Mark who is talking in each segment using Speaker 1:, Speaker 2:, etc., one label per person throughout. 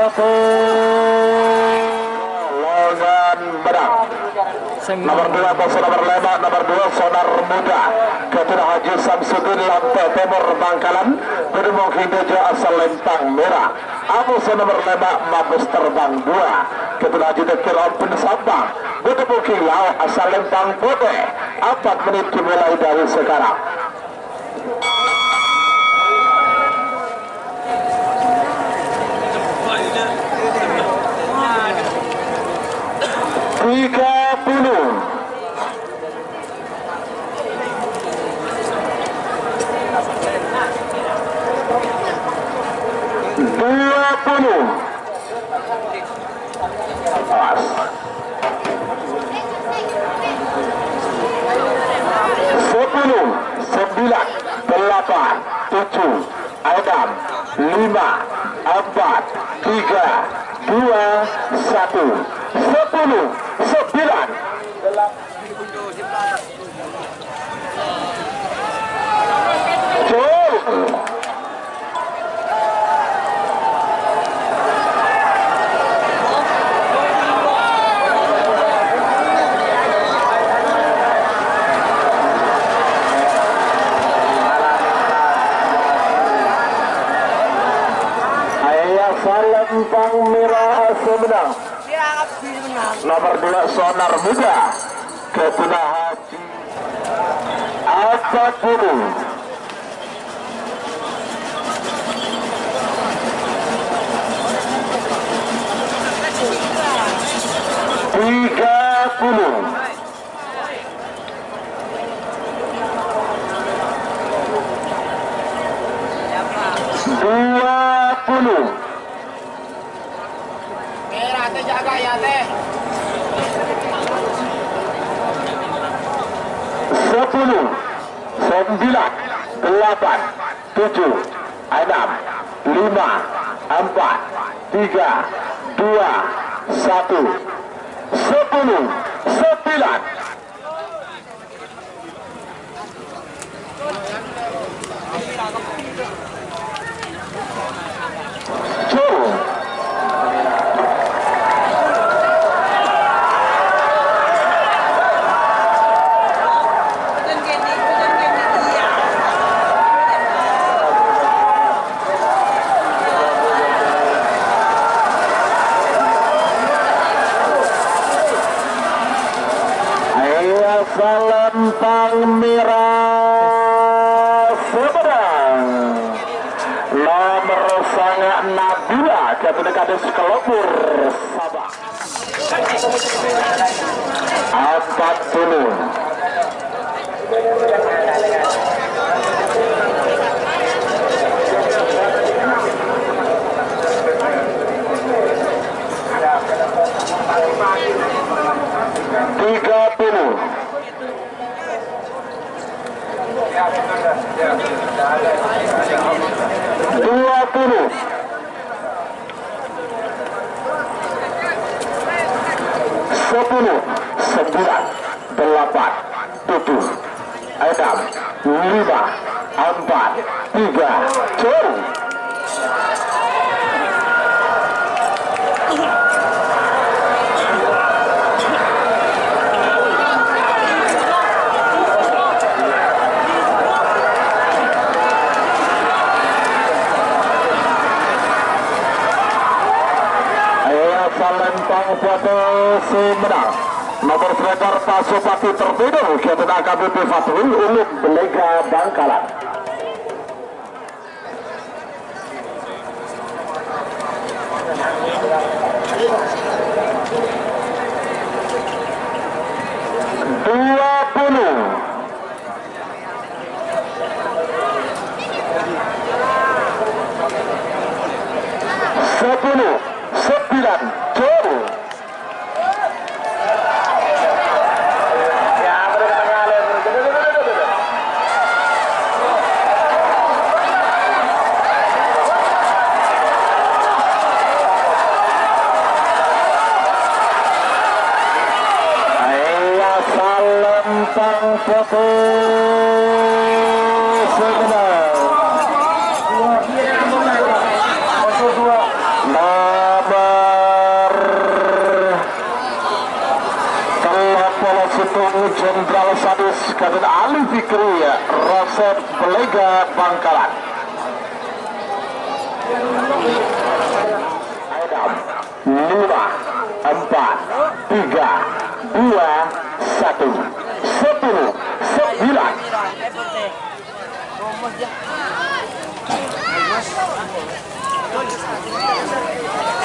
Speaker 1: foto longan menang. Nomor 2 Boso nomor 5, nomor 2 Sonar Muda Ketua Haji Samsudin Lampe Timur Bangkalan Kedemong Hidojo asal Lempang Merah. Amusa nomor 5 Mabes Terbang 2 Ketua Haji Dekir Ompun Sabang Kedemong Kilau asal Lempang Bote. 4 menit dimulai dari sekarang. Adam 5 4 3 2 1 10 9 8 Lempang Merah menang. Nomor 2 Sonar Muda Ketua Haji 20
Speaker 2: jaga ya teh
Speaker 1: 10 9 8 7 6 5 4 3 2 1 10 9 Lempang Merah menang. Nomor sangat Nabila Ketua Kades Kelopur Sabang 40 Lempang potensi menang. Nomor striker Pasupati tertidur Ketua AKBP Fatul Ulum Belega Bangkalan. Lempang foto sebenarnya 40 Sadis Kaden Ali Fikri Resep Belega Bangkalan. Adam 5 4 3 2 1 10 9.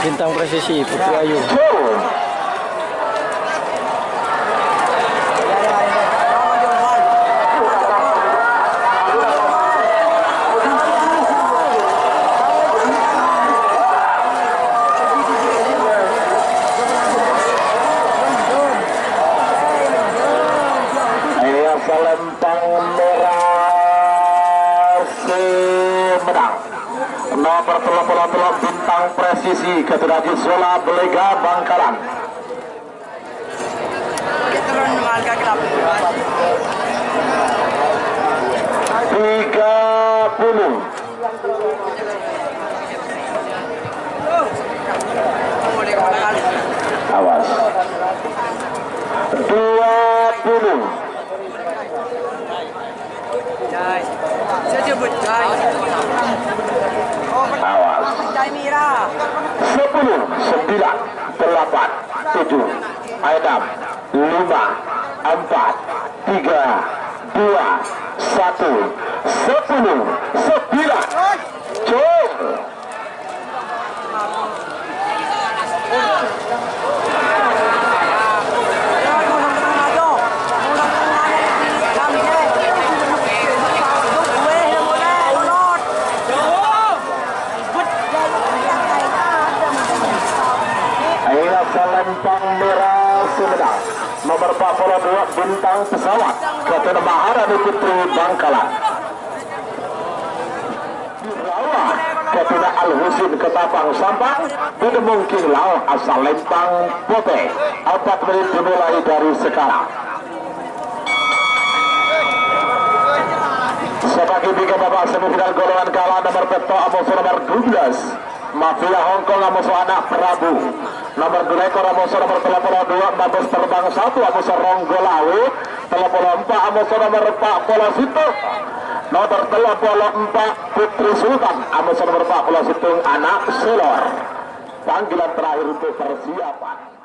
Speaker 3: Bintang presisi Putri Ayu.
Speaker 1: Lempang merah Semedang nomor 33 bintang presisi Ketua Haji Zola Belega Bangkalan. 30 awas 20
Speaker 2: Saya jemput Jai.
Speaker 1: awas
Speaker 2: Jai Mira.
Speaker 1: 10 9 8 7 Adam 5 4 3 2 1 10 9 Cuk. Lempang merah Sumedang nomor 42 bintang pesawat Ketua Maharani Putri Bangkalan. Rawa Ketua Al-Husin Ketapang Sampang Bedemung Kinglau asal Lempang Pote. 4 menit dimulai dari sekarang. Sebagai tiga babak semifinal golongan kalah nomor peto amusuh nomor 12 Mafia Hongkong amusuh anak Prabu, nomor 2 ekor amusuh nomor 32 Babus Terbang 1 amusuh Ronggolawe, 34 amusuh nomor 4 Pola Situ, nomor 34 Putri Sultan amusuh nomor 40 Situng anak Selor. Panggilan terakhir untuk persiapan.